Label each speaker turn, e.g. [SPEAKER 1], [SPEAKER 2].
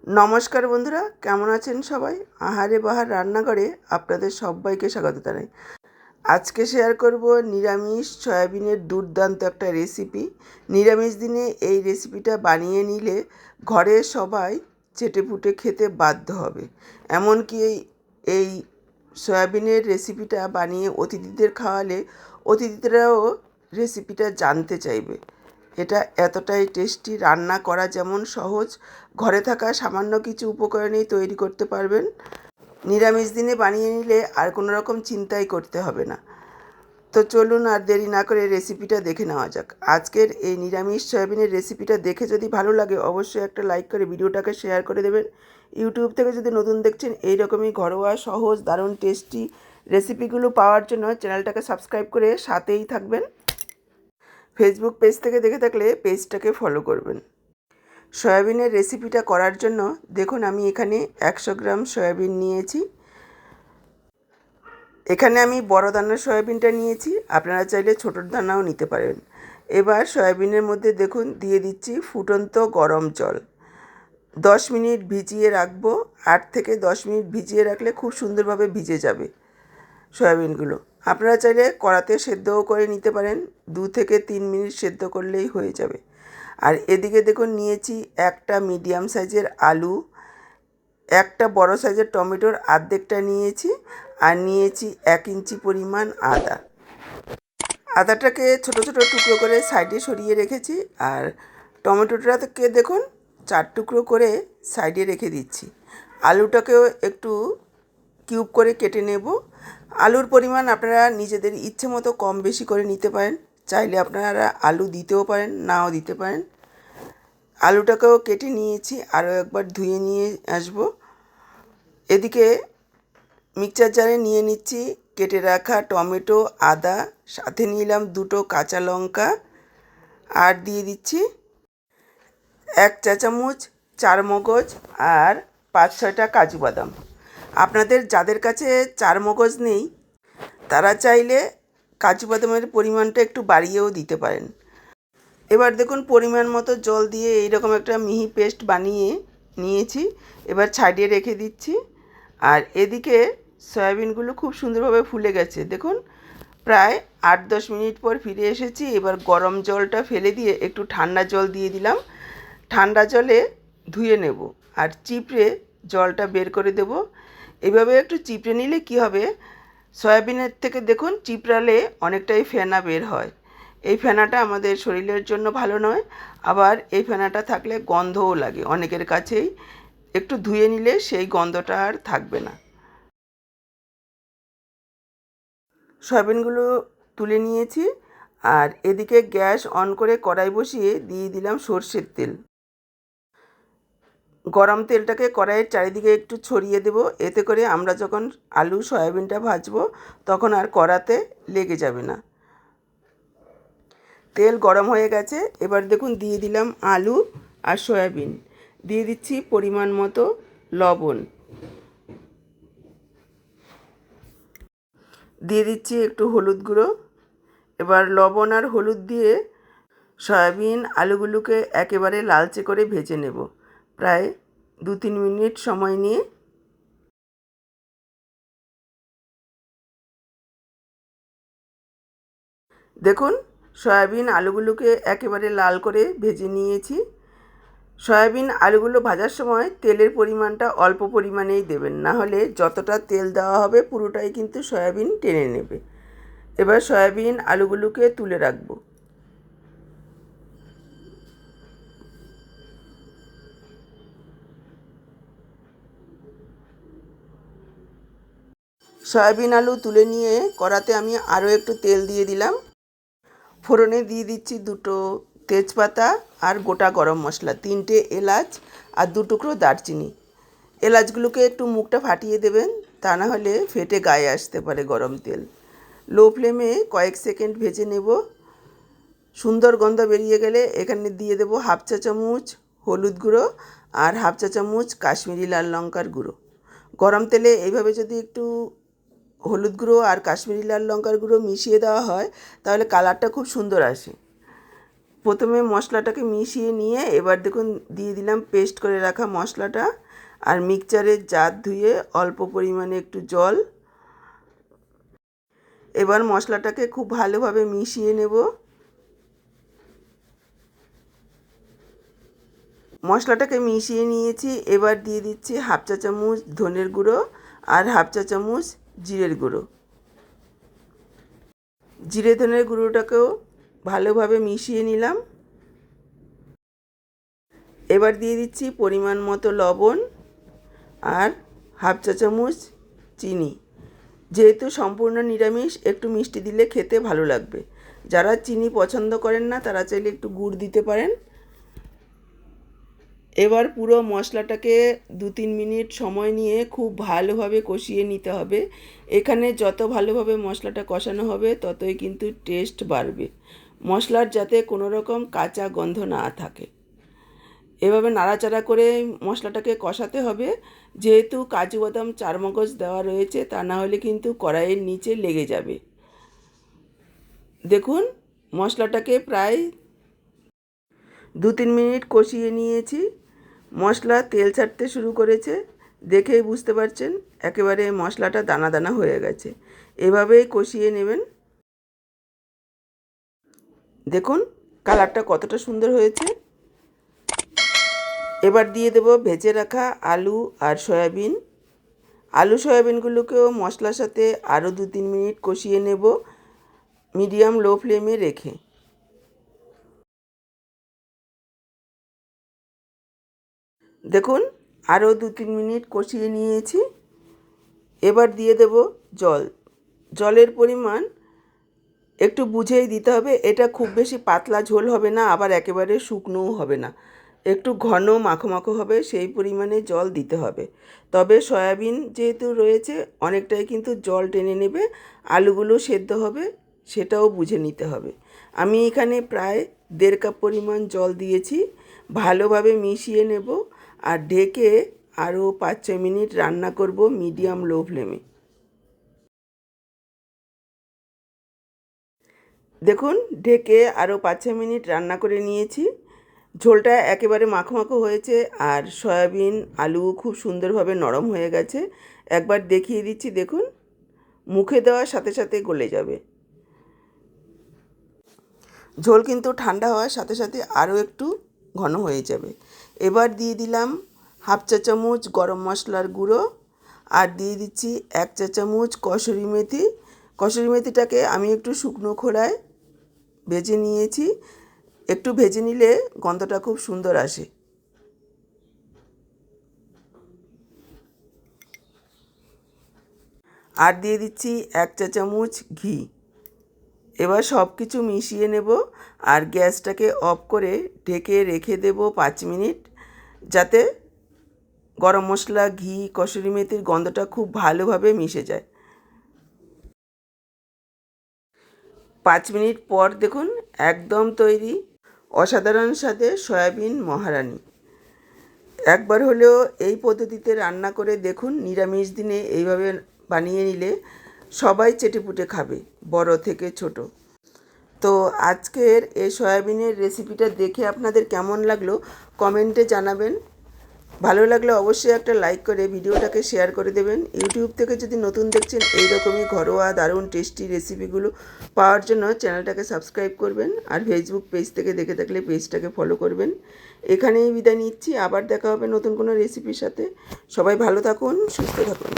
[SPEAKER 1] নমস্কার বন্ধুরা, কেমন আছেন সবাই? আহারে বাহার রান্নাঘরে আপনাদের সবাইকে স্বাগত জানাই। আজকে শেয়ার করব নিরামিষ সয়াবিনের দুর্দান্ত একটা রেসিপি। নিরামিষ দিনে এই রেসিপিটা বানিয়ে নিলে ঘরের সবাই চেটেপুটে খেতে বাধ্য হবে। এমনকি এই সয়াবিনের রেসিপিটা বানিয়ে অতিথিদের খাওয়ালে অতিথিরাও রেসিপিটা জানতে চাইবে। এটা এতটাই টেস্টি, রান্না করা যেমন সহজ, ঘরে থাকা সামান্য কিছু উপকরণেই তৈরি করতে পারবেন। নিরামিষ দিনে বানিয়ে নিলে আর কোনো রকম চিন্তাই করতে হবে না। তো চলুন আর দেরি না করে রেসিপিটা দেখে নেওয়া যাক। আজকের এই নিরামিষ সয়াবিনের রেসিপিটা দেখে যদি ভালো লাগে অবশ্যই একটা লাইক করে ভিডিওটাকে শেয়ার করে দেবেন। ইউটিউব থেকে যদি নতুন দেখছেন এই রকমই ঘরোয়া সহজ দারুণ টেস্টি রেসিপিগুলো পাওয়ার জন্য চ্যানেলটাকে সাবস্ক্রাইব করে সাথেই থাকবেন। ফেসবুক পেজ থেকে দেখে থাকলে পেজটাকে ফলো করবেন। সয়াবিনের রেসিপিটা করার জন্য দেখুন আমি এখানে 100 গ্রাম সয়াবিন নিয়েছি। এখানে আমি বড় দানার সয়াবিনটা নিয়েছি, আপনারা চাইলে ছোটোর দানাও নিতে পারেন। এবার সয়াবিনের মধ্যে দেখুন দিয়ে দিচ্ছি ফুটন্ত গরম জল। 10 মিনিট ভিজিয়ে রাখবো। 8 থেকে 10 মিনিট ভিজিয়ে রাখলে খুব সুন্দরভাবে ভিজে যাবে সয়াবিনগুলো। আপনারা চাইলে কড়াতে সেদ্ধও করে নিতে পারেন, 2 থেকে 3 মিনিট সেদ্ধ করলেই হয়ে যাবে। আর এদিকে দেখুন নিয়েছি একটা মিডিয়াম সাইজের আলু, একটা বড় সাইজের টমেটোর অর্ধেকটা নিয়েছি, আর নিয়েছি 1 ইঞ্চি পরিমাণ আদা। আদাটাকে ছোট ছোট টুকরো করে সাইডে সরিয়ে রেখেছি, আর টমেটোটাকে দেখুন 4 টুকরো করে সাইডে রেখে দিচ্ছি। আলুটাকেও একটু কিউব করে কেটে নেব। আলুর পরিমাণ আপনারা নিজেদের ইচ্ছে মতো কম বেশি করে নিতে পারেন, চাইলে আপনারা আলু দিতেও পারেন, নাও দিতে পারেন। আলুটাকেও কেটে নিয়েছি, আরও একবার ধুয়ে নিয়ে আসব। এদিকে মিক্সচার জারে নিয়ে নিচ্ছি কেটে রাখা টমেটো, আদা, সাথে নিলাম 2টো কাঁচা লঙ্কা, আর দিয়ে দিচ্ছি 1 চা চামচ চারমগজ আর 5-6টা কাজু বাদাম। আপনাদের যাদের কাছে চারমগজ নেই তারা চাইলে কাজু বাদামের পরিমাণটা একটু বাড়িয়েও দিতে পারেন। এবার দেখুন পরিমাণ মতো জল দিয়ে এইরকম একটা মিহি পেস্ট বানিয়ে নিয়েছি। এবার ছাড়িয়ে রেখে দিচ্ছি। আর এদিকে সয়াবিনগুলো খুব সুন্দরভাবে ফুলে গেছে দেখুন। প্রায় 8-10 মিনিট পর ফিরে এসেছি। এবার গরম জলটা ফেলে দিয়ে একটু ঠান্ডা জল দিয়ে দিলাম। ঠান্ডা জলে ধুয়ে নেব আর চিপড়ে জলটা বের করে দেব। এভাবে একটু চিপড়ে নিলে কি হবে, সয়াবিনের থেকে দেখুন চিপড়ালে অনেকটাই ফেনা বের হয়। এই ফেনাটা আমাদের শরীরের জন্য ভালো নয়, আবার এই ফেনাটা থাকলে গন্ধও লাগে অনেকের কাছেই। একটু ধুয়ে নিলে সেই গন্ধটা আর থাকবে না। সয়াবিনগুলো তুলে নিয়েছি, আর এদিকে গ্যাস অন করে কড়াই বসিয়ে দিয়ে দিলাম সর্ষের তেল। গরম তেলটাকে কড়াইয়ের চারিদিকে একটু ছড়িয়ে দেব, এতে করে আমরা যখন আলু সয়াবিনটা ভাজবো তখন আর কড়াতে লেগে যাবে না। তেল গরম হয়ে গেছে। এবার দেখুন দিয়ে দিলাম আলু আর সয়াবিন, দিয়ে দিচ্ছি পরিমাণ মতো লবণ, দিয়ে দিচ্ছি একটু হলুদ গুঁড়ো। এবার লবণ আর হলুদ দিয়ে সয়াবিন আলুগুলোকে একেবারে লালচে করে ভেজে নেব, প্রায় 2-3 মিনিট সময় নিয়ে। দেখুন সয়াবিন আলুগুলোকে একেবারে লাল করে ভেজে নিয়েছি। সয়াবিন আলুগুলো ভাজার সময় তেলের পরিমাণটা অল্প পরিমাণেই দেবেন, না হলে যতটা তেল দেওয়া হবে পুরোটাই কিন্তু সয়াবিন টেনে নেবে। এবার সয়াবিন আলুগুলোকে তুলে রাখবো। সয়াবিন আলু তুলে নিয়ে কড়াতে আমি আরও একটু তেল দিয়ে দিলাম। ফোড়নে দিয়ে দিচ্ছি 2টো তেজপাতা আর গোটা গরম মশলা, 3টে এলাচ আর 2 টুকরো দারচিনি। এলাচগুলোকে একটু মুখটা ফাটিয়ে দেবেন, তা না হলে ফেটে গায়ে আসতে পারে গরম তেল। লো ফ্লেমে কয়েক সেকেন্ড ভেজে নেব। সুন্দর গন্ধ বেরিয়ে গেলে এখানে দিয়ে দেব 1/2 চা চামচ হলুদ গুঁড়ো আর 1/2 চা চামচ কাশ্মীরি লাল লঙ্কার গুঁড়ো। গরম তেলে এইভাবে যদি একটু হলুদ গুঁড়ো আর কাশ্মীরি লাল লঙ্কার গুঁড়ো মিশিয়ে দেওয়া হয় তাহলে কালারটা খুব সুন্দর আসে। প্রথমে মশলাটাকে মিশিয়ে নিয়ে এবার দেখুন দিয়ে দিলাম পেস্ট করে রাখা মশলাটা আর মিক্সচারের জার ধুয়ে অল্প পরিমাণে একটু জল। এবার মশলাটাকে খুব ভালোভাবে মিশিয়ে নেব। মশলাটাকে মিশিয়ে নিয়েছি। এবার দিয়ে দিচ্ছি হাফ চা চামচ ধনের গুঁড়ো আর হাফ চা চামচ জিরের গুঁড়ো। জিরে ধনের গুঁড়োটাকেও ভালোভাবে মিশিয়ে নিলাম। এবার দিয়ে দিচ্ছি পরিমাণ মতো লবণ আর হাফ চা চামচ চিনি। যেহেতু সম্পূর্ণ নিরামিষ একটু মিষ্টি দিলে খেতে ভালো লাগবে। যারা চিনি পছন্দ করেন না তারা চাইলে একটু গুড় দিতে পারেন। এবার পুরো মশলাটাকে 2-3 মিনিট সময় নিয়ে খুব ভালোভাবে কষিয়ে নিতে হবে। এখানে যত ভালোভাবে মশলাটা কষানো হবে ততই কিন্তু টেস্ট বাড়বে। মশলার যাতে কোনো রকম কাঁচা গন্ধ না থাকে। এভাবে নাড়াচাড়া করে মশলাটাকে কষাতে হবে। যেহেতু কাজু বাদাম চারমগজ দেওয়া রয়েছে, তা না হলে কিন্তু কড়াইয়ের নিচে লেগে যাবে। দেখুন মশলাটাকে প্রায় 2-3 মিনিট কষিয়ে নিয়েছি। মশলা তেল ছাড়তে শুরু করেছে, দেখেই বুঝতে পারছেন একেবারে মশলাটা দানা দানা হয়ে গেছে। এভাবেই কষিয়ে নেবেন। দেখুন কালারটা কতটা সুন্দর হয়েছে। এবার দিয়ে দেব ভেজে রাখা আলু আর সয়াবিন। আলু সয়াবিনগুলোকেও মশলার সাথে আরও 2-3 মিনিট কষিয়ে নেব মিডিয়াম লো ফ্লেমে রেখে। দেখুন আরও 2-3 মিনিট কষিয়ে নিয়েছি। এবার দিয়ে দেব জল। জলের পরিমাণ একটু বুঝেই দিতে হবে। এটা খুব বেশি পাতলা ঝোল হবে না, আবার একেবারে শুকনোও হবে না, একটু ঘন মাখো মাখো হবে, সেই পরিমাণে জল দিতে হবে। তবে সয়াবিন যেহেতু রয়েছে অনেকটাই কিন্তু জল টেনে নেবে, আলুগুলো সেদ্ধ হবে সেটাও বুঝে নিতে হবে। আমি এখানে প্রায় 1.5 কাপ পরিমাণ জল দিয়েছি। ভালোভাবে মিশিয়ে নেব আর ঢেকে আরও 5-6 মিনিট রান্না করব মিডিয়াম লো ফ্লেমে। দেখুন ঢেকে আরও 5-6 মিনিট রান্না করে নিয়েছি। ঝোলটা একেবারে মাখো মাখো হয়েছে আর সয়াবিন আলু খুব সুন্দরভাবে নরম হয়ে গেছে। একবার দেখিয়ে দিচ্ছি, দেখুন মুখে দেওয়ার সাথে সাথে গলে যাবে। ঝোল কিন্তু ঠান্ডা হওয়ার সাথে সাথে আরও একটু ঘন হয়ে যাবে। এবার দিয়ে দিলাম হাফ চা চামচ গরম মশলার গুঁড়ো আর দিয়ে দিচ্ছি 1 চা চামচ কসুরি মেথি। কসুরি মেথিটাকে আমি একটু শুকনো খোলায় ভেজে নিয়েছি। একটু ভেজে নিলে গন্ধটা খুব সুন্দর আসে। আর দিয়ে দিচ্ছি 1 চা চামচ ঘি। এবার সব কিছু মিশিয়ে নেব আর গ্যাসটাকে অফ করে ঢেকে রেখে দেব 5 মিনিট, যাতে গরম মশলা ঘি কসুরি মেথির গন্ধটা খুব ভালোভাবে মিশে যায়। 5 মিনিট পর দেখুন একদম তৈরি অসাধারণ স্বাদের সয়াবিন মহারানি। একবার হলেও এই পদ্ধতিতে রান্না করে দেখুন। নিরামিষ দিনে এইভাবে বানিয়ে নিলে সবাই চেটেপুটে খাবে, বড় থেকে ছোট। তো আজকের এই সয়াবিনের রেসিপিটা দেখে আপনাদের কেমন লাগলো কমেন্টে জানাবেন। ভালো লাগলে অবশ্যই একটা লাইক করে ভিডিওটাকে শেয়ার করে দেবেন। ইউটিউব থেকে যদি নতুন দেখছেন এই রকমই ঘরোয়া দারুণ টেস্টি রেসিপিগুলো পাওয়ার জন্য চ্যানেলটাকে সাবস্ক্রাইব করবেন আর ফেসবুক পেজ থেকে দেখে থাকলে পেজটাকে ফলো করবেন। এখানেই বিদায় নিচ্ছি, আবার দেখা হবে নতুন কোনো রেসিপির সাথে। সবাই ভালো থাকুন, সুস্থ থাকুন।